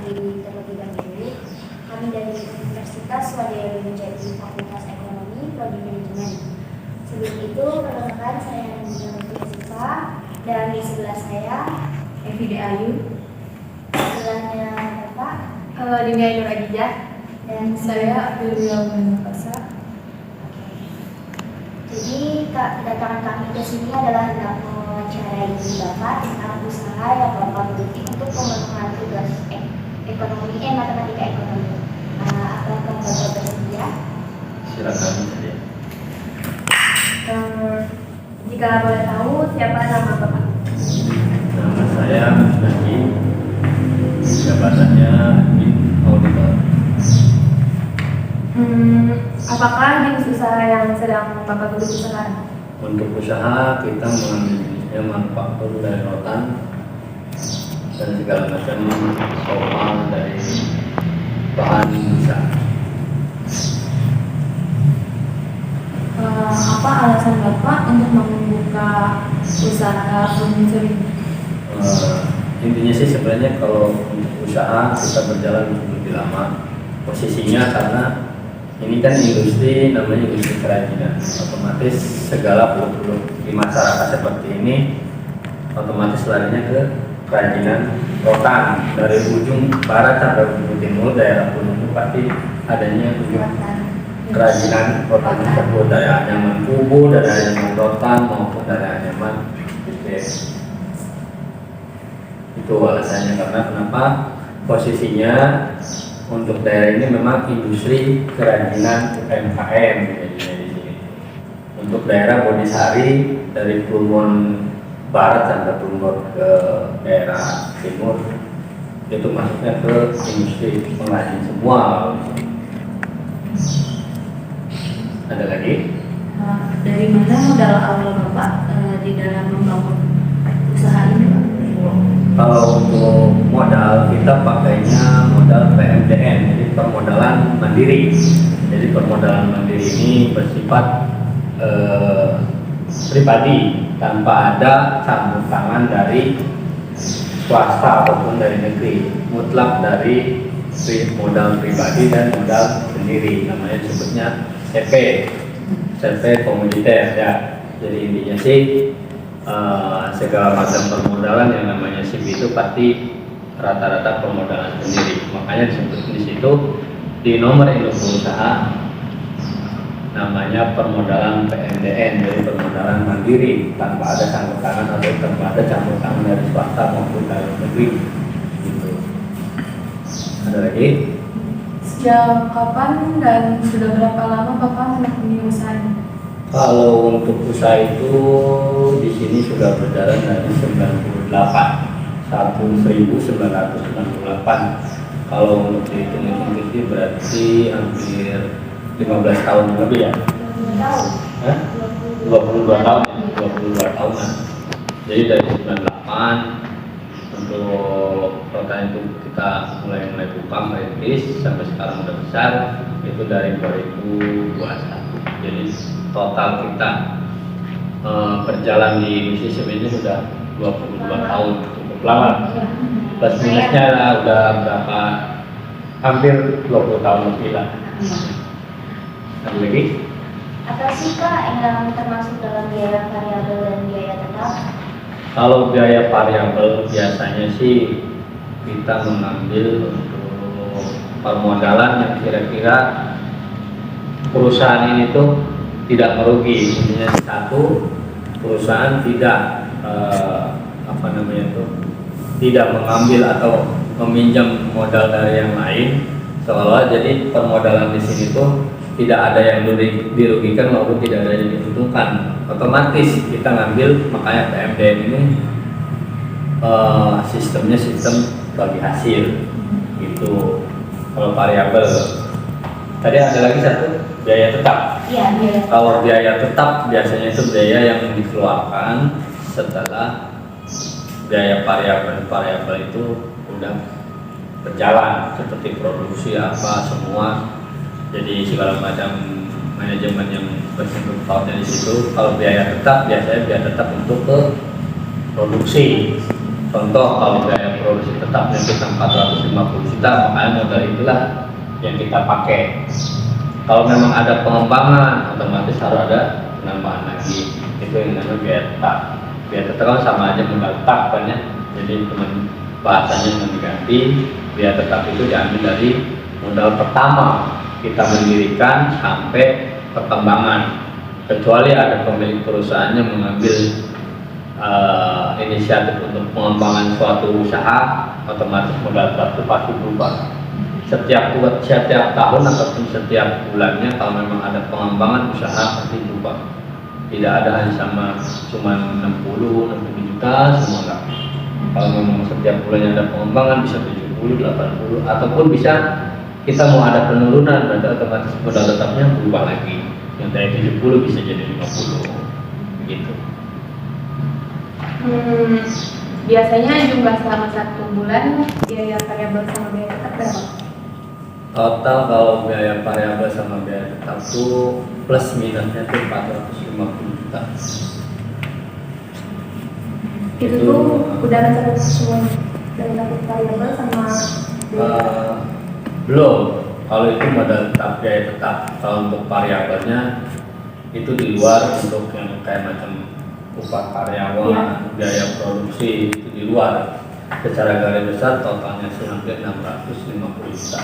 diri terlebih dahulu. Kami dari Universitas Swadaya menjadi Fakultas Ekonomi, Prodi Manajemen. Sebelum itu, perkenalkan saya Nina Lutfi dan di sebelah saya Evide Ayu. Sebelahnya Bapak Dini Ayu Radijah. Dan Saya Aprilia Menapasa. Jadi kedatangan kami ke sini adalah hendak mewawancarai Bapak tentang usaha yang Bapak geluti untuk pemenuhan tugas matematika ekonomi. Apakah Bapak bersedia? Silakan saja. Jika boleh tahu, siapa nama Bapak? Nama saya Naki, jabatannya admin auditor. Apakah jenis usaha yang sedang Bapak geluti sekarang? Untuk usaha kita mengambil jenisnya manufaktur dari rotan dan segala macam soal dari bahan bisa. Apa alasan Bapak untuk membuka usaha furniture ini? Intinya sih sebenarnya kalau untuk usaha kita berjalan lebih lama posisinya karena ini kan industri namanya industri kerajinan, otomatis segala produk di masyarakat seperti ini otomatis larinya ke kerajinan rotan dari ujung barat sampai ujung timur daerah gunung pasti adanya ujung kerajinan rotan tersebut dari anyaman kubu, dari anyaman rotan maupun dari anyaman besi. Itu alasannya karena kenapa posisinya untuk daerah ini memang industri kerajinan UMKM jadinya di sini. Untuk daerah Bodisari dari Plumbon Barat sampai Plumbon ke daerah timur itu masuknya ke industri pengrajin semua. Ada lagi? Dari mana modal awal Bapak di dalam membangun usaha ini, Pak? Kalau untuk modal kita pakainya modal PMDN, jadi permodalan mandiri. Jadi permodalan mandiri ini bersifat pribadi tanpa ada campur tangan dari swasta ataupun dari negeri, mutlak dari modal pribadi dan modal sendiri. Namanya disebutnya CP komoditer ya. Jadi intinya sih segala macam permodalan yang namanya SIP itu pasti rata-rata permodalan sendiri. Makanya disebut di situ di nomor induk usaha namanya permodalan PMDN, jadi permodalan mandiri tanpa ada campur tangan atau tanpa ada campur tangan dari swasta maupun dari negeri. Gitu. Ada lagi? Sejak kapan dan sudah berapa lama Bapak menekuni usaha ini? Kalau untuk usaha itu di sini sudah berjalan dari 1998. Kalau untuk dihitung-hitung itu berarti hampir 15 tahun lebih ya. 22 tahun ya, 22 tahunan. Jadi dari 98 untuk total itu kita mulai buka merintis sampai sekarang udah besar itu dari 2021. Jadi total kita berjalan di industri sebenarnya sudah 22 tahun, cukup lama. Plus minusnya udah berapa, hampir 20 tahun lebih lah. Ada lagi? apa sih Kak yang termasuk dalam biaya variabel dan biaya tetap? Kalau biaya variabel biasanya sih kita mengambil untuk permodalan yang kira-kira perusahaan ini tuh tidak merugi. Intinya satu, perusahaan tidak tidak mengambil atau meminjam modal dari yang lain, seolah jadi permodalan di sini tuh tidak ada yang dirugikan maupun tidak ada yang diuntungkan. Otomatis kita ngambil, makanya PMDN ini sistemnya sistem bagi hasil gitu. Kalau variabel tadi ada lagi satu, biaya tetap. Iya, biaya. Kalau biaya tetap biasanya itu biaya yang dikeluarkan setelah biaya variabel itu udah berjalan, seperti produksi apa semua. Jadi segala macam manajemen yang bersentuh pautnya di situ. Kalau biaya tetap biasanya biaya tetap untuk ke produksi. Contoh kalau biaya produksi tetapnya kita 450 juta, makanya modal itulah yang kita pakai. Kalau memang ada pengembangan, otomatis harus ada penambahan lagi. Itu yang namanya biaya tetap. Biaya tetap kan sama aja modal tetap kan ya. Jadi teman bahasanya yang diganti, biaya tetap itu diambil dari modal pertama kita mendirikan sampai perkembangan. Kecuali ada pemilik perusahaannya mengambil inisiatif untuk pengembangan suatu usaha, otomatis modal tetap itu pasti berubah. Setiap tahun ataupun setiap bulannya, kalau memang ada pengembangan usaha pasti berubah. Tidak ada hanya sama cuma 60 juta semua enggak. Kalau memang setiap bulannya ada pengembangan bisa 70, 80 ataupun bisa kita mau ada penurunan, berarti otomatis modal tetapnya berubah lagi. Yang dari 70 bisa jadi 50 gitu. Biasanya jumlah selama 1 bulan biaya variabel sama biaya tetap berapa? Total kalau biaya variabel sama biaya tetap itu plus minusnya itu 450 juta. Itu tuh udah mencakup semuanya dari satu variabel sama biaya. Belum. Kalau itu modal tetap, biaya tetap. Kalau untuk variabelnya itu di luar, untuk yang kayak macam upah karyawan, biaya produksi itu di luar. Secara garis besar totalnya sih hampir 650 juta.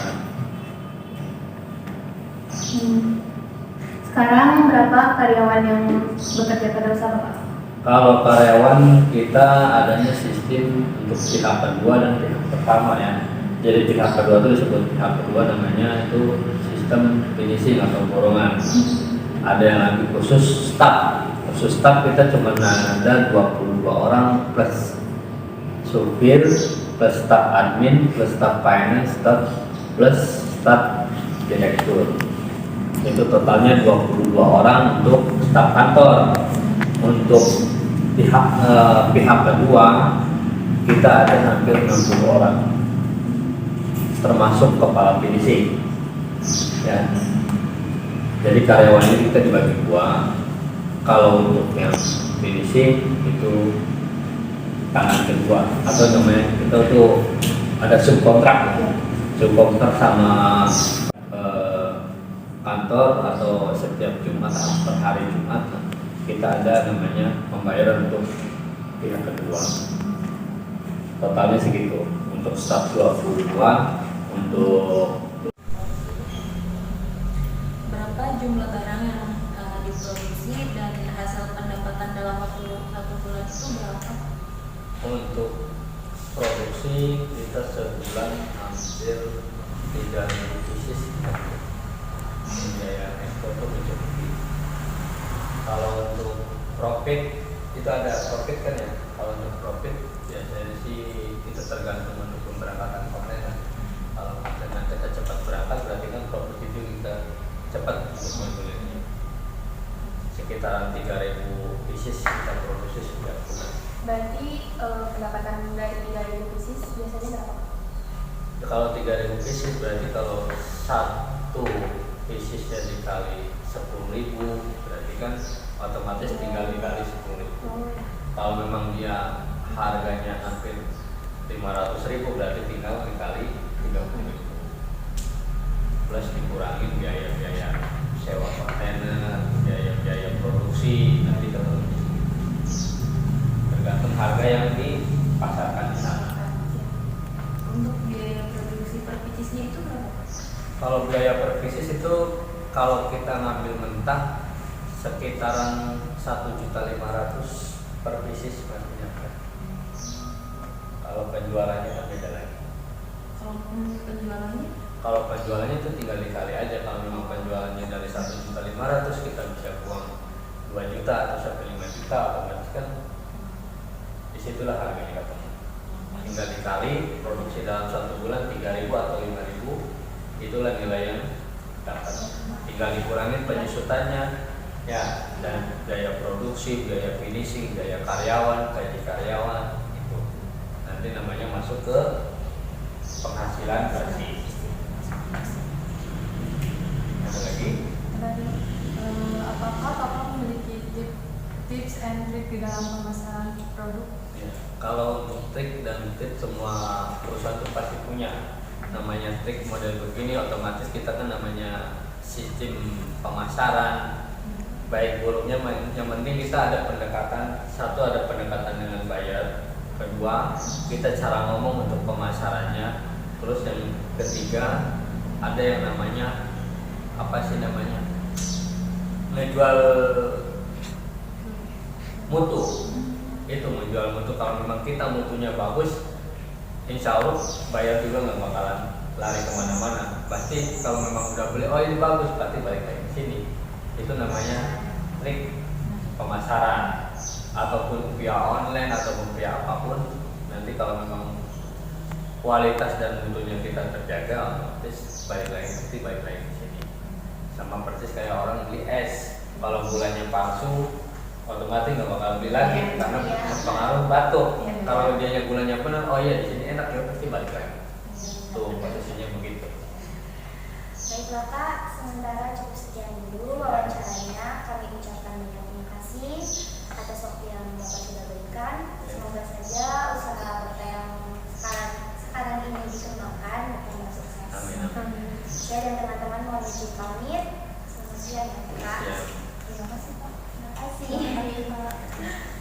Sekarang berapa karyawan yang bekerja pada usaha Bapak? Kalau karyawan kita adanya sistem untuk pihak kedua dan pihak pertama ya. Jadi pihak kedua itu disebut pihak kedua, namanya itu sistem finishing atau borongan. Ada yang lagi khusus staff. Khusus staff kita cuma ada 22 orang plus supir, plus staff admin, plus staff finance, plus staff direktur. Itu totalnya 22 orang untuk staf kantor. Untuk pihak kedua kita ada hampir 60 orang, termasuk kepala finishing ya. Jadi karyawan ini kita dibagi dua. Kalau untuk yang finishing itu tangan kedua, atau namanya kita tuh ada subkontrak sama kantor, atau setiap Jumat atau per hari Jumat kita ada namanya pembayaran untuk pihak kedua. Totalnya segitu. Untuk staf 22, untuk Berapa jumlah barang yang diproduksi dan hasil pendapatan dalam waktu 1 bulan itu berapa? untuk produksi kita sebulan hampir 3.000 pieces. Biaya ekspor itu mencukupi. Kalau untuk profit itu ada profit kan ya. Kalau untuk profit biasanya sih itu tergantung untuk pemberangkatan kontainer. Kalau kontainer kita cepat berangkat, berarti kan profit itu kita cepat untuk membelinya. Sekitaran 3.000 pieces kita produksi setiap bulan. Berarti pendapatan dari 3.000 pieces biasanya berapa? Kalau 3.000 pieces berarti kalau satu piecesnya dikali 10.000 berarti kan otomatis tinggal dikali 10.000. Kalau memang dia harganya hampir 500.000 berarti tinggal dikali 30.000 plus dikurangi biaya-biaya sewa kontainer, biaya-biaya produksi, nanti tergantung harga yang dipasarkan di sana. Untuk biaya produksi per piecesnya itu berapa? Kalau biaya per pieces itu kalau kita ngambil mentah sekitaran 1.500.000 per pieces pastinya. Kalau penjualannya kan beda lagi. Kalau penjualannya itu tinggal dikali aja. Kalau memang penjualannya dari 1.500.000 kita bisa buang 2 juta atau sampai 5 juta, otomatis kan disitulah harganya katanya. Tinggal dikali produksi dalam 1 bulan 3.000 atau 5.000, itulah nilai yang dapat. Tinggal dikurangin penyusutannya ya, dan biaya produksi, biaya finishing, biaya karyawan, gaji karyawan, itu nanti namanya masuk ke penghasilan bersih. Ada lagi? Apakah Bapak memiliki tips and trik di dalam pemasaran produk? Ya, kalau untuk trik dan tip semua perusahaan itu pasti punya. Namanya trik model begini, otomatis kita kan namanya sistem pemasaran. Baik buruknya yang penting kita ada pendekatan. Satu, ada pendekatan dengan buyer. Kedua, kita cara ngomong untuk pemasarannya. Terus yang ketiga, ada yang namanya apa sih namanya, menjual mutu. Itu menjual mutu. Kalau memang kita mutunya bagus, insya Allah buyer juga nggak bakalan lari kemana-mana. Pasti kalau memang udah beli, oh ini bagus, pasti balik lagi ke sini. Itu namanya trik pemasaran, ataupun via online ataupun via apapun. Nanti kalau memang kualitas dan mutunya kita terjaga, otomatis balik lagi ke sini. Sama persis kayak orang beli es, kalau gulanya palsu otomatis nggak bakal beli lagi karena pengaruh batuk. Kalau dia gulanya benar, oh iya di sini enak, ya pasti balik lagi. Tuh posisinya begitu. Baik Bapak, sementara cukup sekian dulu wawancaranya. Kami ucapkan banyak terima kasih atas waktu yang Bapak sudah berikan. Semoga saja usaha Bapak yang sekarang ini dikembangkan dan sukses. Amin. Saya dan teman-teman mohon izin pamit. Selamat siang ya Pak. Ya. Terima kasih Pak. Terima kasih.